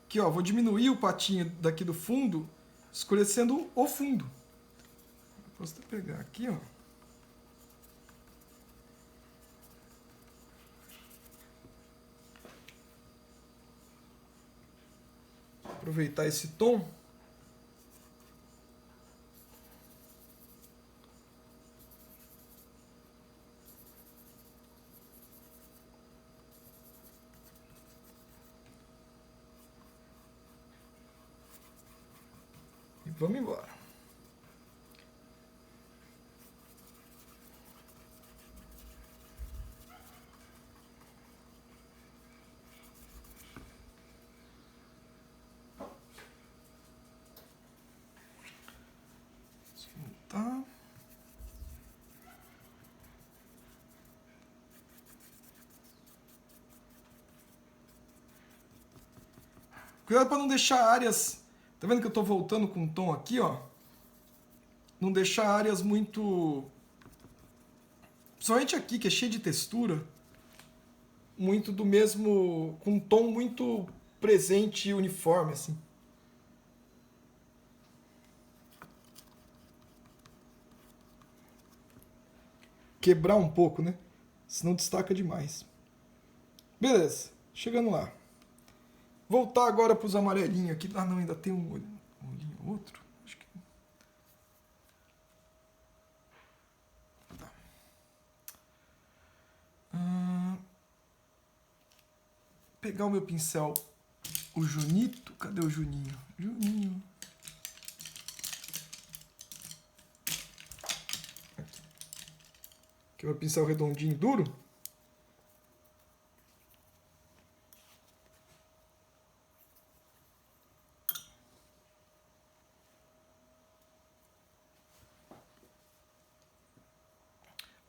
Speaker 1: Aqui, ó, vou diminuir o patinho daqui do fundo, escurecendo o fundo. Posso até pegar aqui, ó. Aproveitar esse tom. E vamos embora. Tá. Cuidado para não deixar áreas... Tá vendo que eu tô voltando com um tom aqui, ó? Não deixar áreas muito... Principalmente aqui, que é cheio de textura. Muito do mesmo... Com um tom muito presente e uniforme, assim. Quebrar um pouco, né? Senão destaca demais. Beleza, chegando lá. Voltar agora para os amarelinhos aqui. Ah, não, ainda tem um olhinho outro. Acho que... Tá. Pegar o meu pincel, o Junito. Cadê o Juninho? Juninho. Aqui. Aqui é o meu pincel redondinho duro.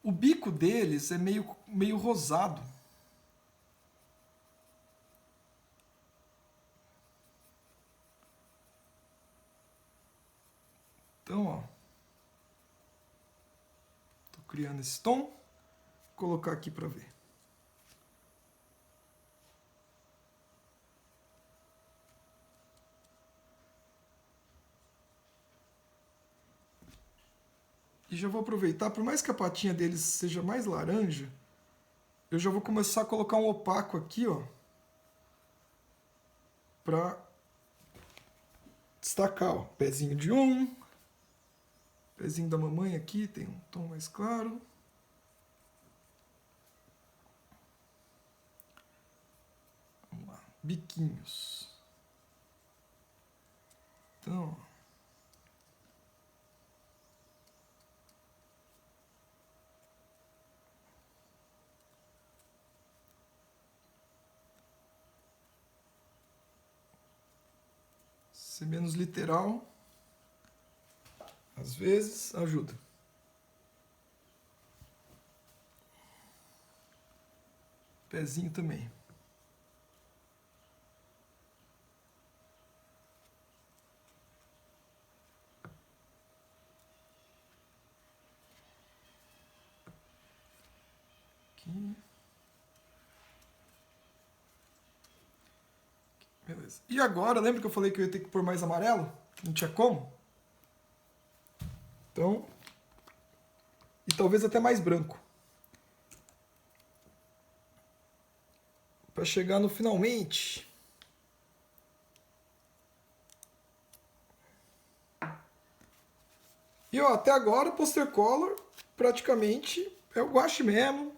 Speaker 1: O bico deles é meio rosado. Então, ó. Tô criando esse tom. Vou colocar aqui para ver. E já vou aproveitar, por mais que a patinha deles seja mais laranja, eu já vou começar a colocar um opaco aqui, ó, pra destacar, ó, pezinho de um, pezinho da mamãe aqui, tem um tom mais claro. Vamos lá, biquinhos. Então, ó. Ser menos literal, às vezes, ajuda. Pezinho também. Aqui. Beleza. E agora, lembra que eu falei que eu ia ter que pôr mais amarelo? Não tinha como? Então, e talvez até mais branco. Para chegar no finalmente. E ó, até agora o poster color praticamente é o guache mesmo.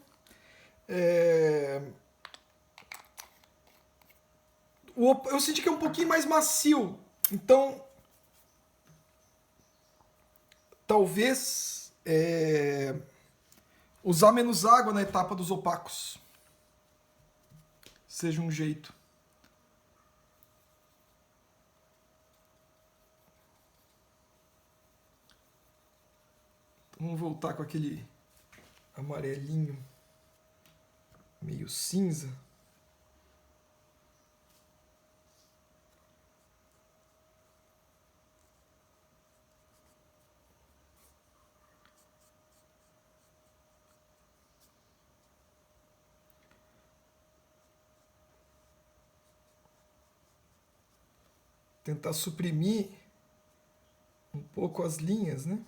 Speaker 1: Eu senti que é um pouquinho mais macio. Então, talvez usar menos água na etapa dos opacos seja um jeito. Então, vamos voltar com aquele amarelinho meio cinza. Tentar suprimir um pouco as linhas, né?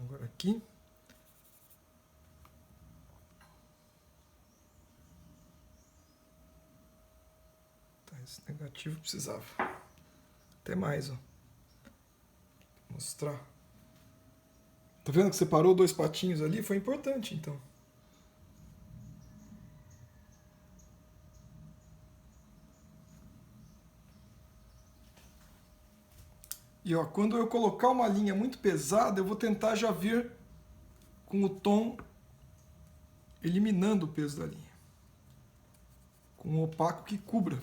Speaker 1: Agora aqui. Tá, esse negativo precisava. Até mais, ó. Vou mostrar. Tá vendo que separou dois patinhos ali? Foi importante, então. E ó, quando eu colocar uma linha muito pesada, eu vou tentar já vir com o tom eliminando o peso da linha. Com um opaco que cubra.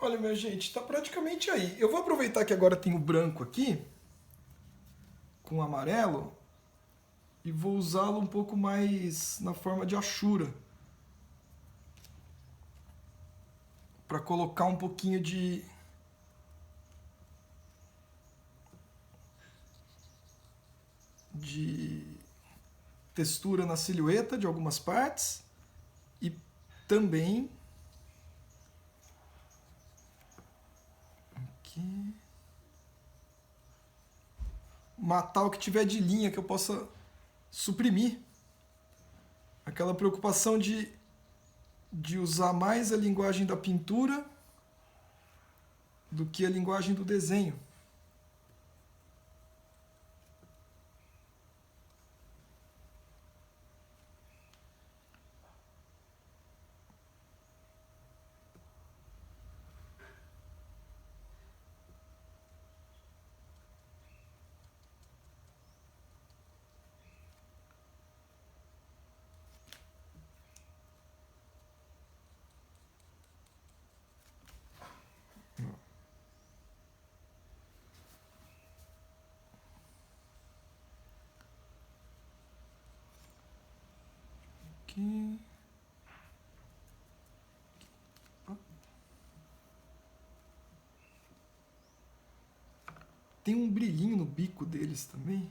Speaker 1: Olha, minha gente, está praticamente aí. Eu vou aproveitar que agora tem o branco aqui, com o amarelo, e vou usá-lo um pouco mais na forma de achura. Para colocar um pouquinho de textura na silhueta de algumas partes e também aqui matar o que tiver de linha que eu possa suprimir. Aquela preocupação de usar mais a linguagem da pintura do que a linguagem do desenho. Aqui. Tem um brilhinho no bico deles também.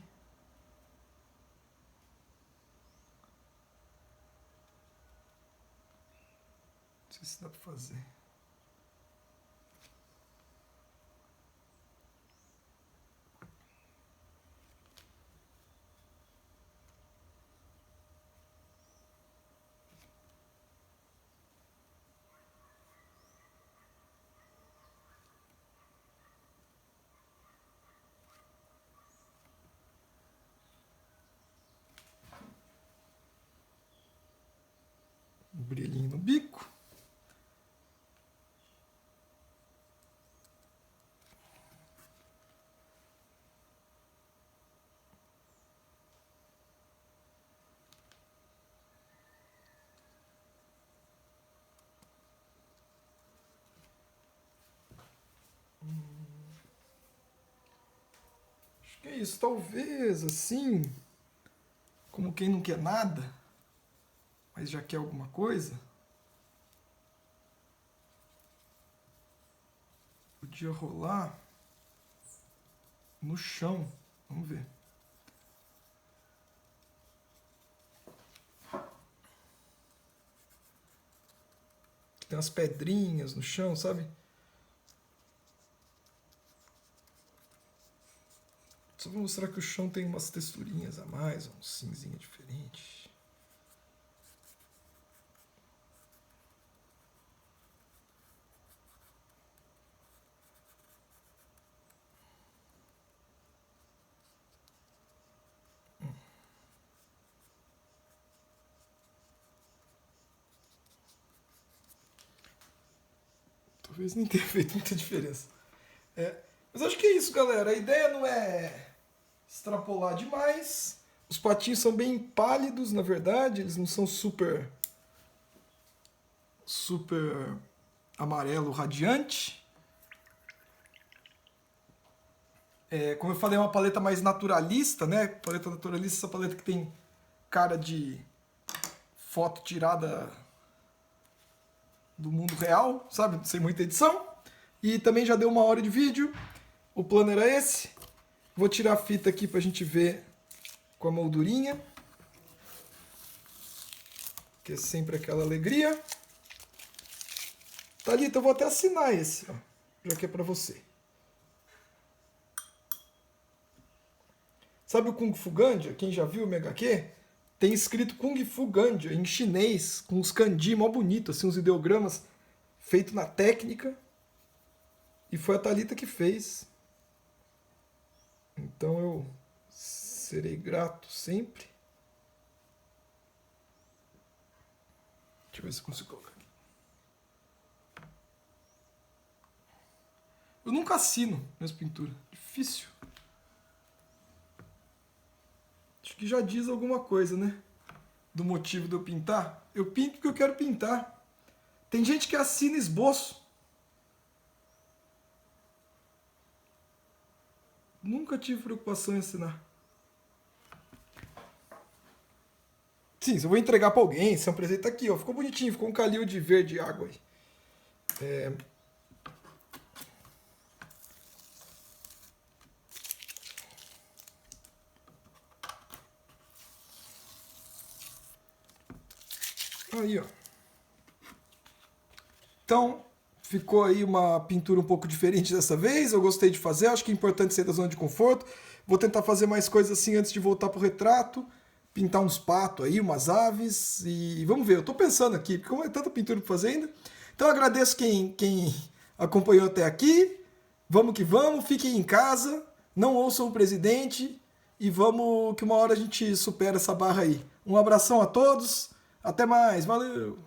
Speaker 1: Não sei se dá para fazer. brilhinho no bico. Acho que é isso, talvez assim, como quem não quer nada, mas já quer alguma coisa. Podia rolar no chão. Vamos ver. Tem umas pedrinhas no chão, sabe? Só vou mostrar que o chão tem umas texturinhas a mais, um cinzinha diferente. Talvez nem tenha feito muita diferença. Mas acho que é isso, galera. A ideia não é extrapolar demais. Os patinhos são bem pálidos, na verdade. Eles não são super amarelo radiante. Como eu falei, é uma paleta mais naturalista, né? Paleta naturalista, essa paleta que tem cara de foto tirada do mundo real, sabe? Sem muita edição. E também já deu 1 hora de vídeo. O plano era esse. Vou tirar a fita aqui pra gente ver com a moldurinha. Que é sempre aquela alegria. Thalita, eu vou até assinar esse, ó, já que é pra você. Sabe o Kung Fu Gandia? Quem já viu o MHQ? Tem escrito Kung Fu Gandia em chinês, com os kanji mó bonito, assim, uns ideogramas feitos na técnica. E foi a Thalita que fez. Então eu serei grato sempre. Deixa eu ver se eu consigo colocar aqui. Eu nunca assino minhas pinturas. Difícil. Acho que já diz alguma coisa, né? Do motivo de eu pintar. Eu pinto porque eu quero pintar. Tem gente que assina esboço. Nunca tive preocupação em assinar. Sim, se eu vou entregar pra alguém, se é um presente, tá aqui, ó. Ficou bonitinho, ficou um calil de verde água aí. Aí, ó. Então, ficou aí uma pintura um pouco diferente dessa vez. Eu gostei de fazer, acho que é importante sair da zona de conforto. Vou tentar fazer mais coisas assim antes de voltar pro retrato. Pintar uns patos aí, umas aves. E vamos ver, eu tô pensando aqui, porque como é tanta pintura pra fazer ainda. Então eu agradeço quem acompanhou até aqui. Vamos que vamos, fiquem em casa, não ouçam o presidente. E vamos que uma hora a gente supera essa barra aí. Um abração a todos, até mais, valeu!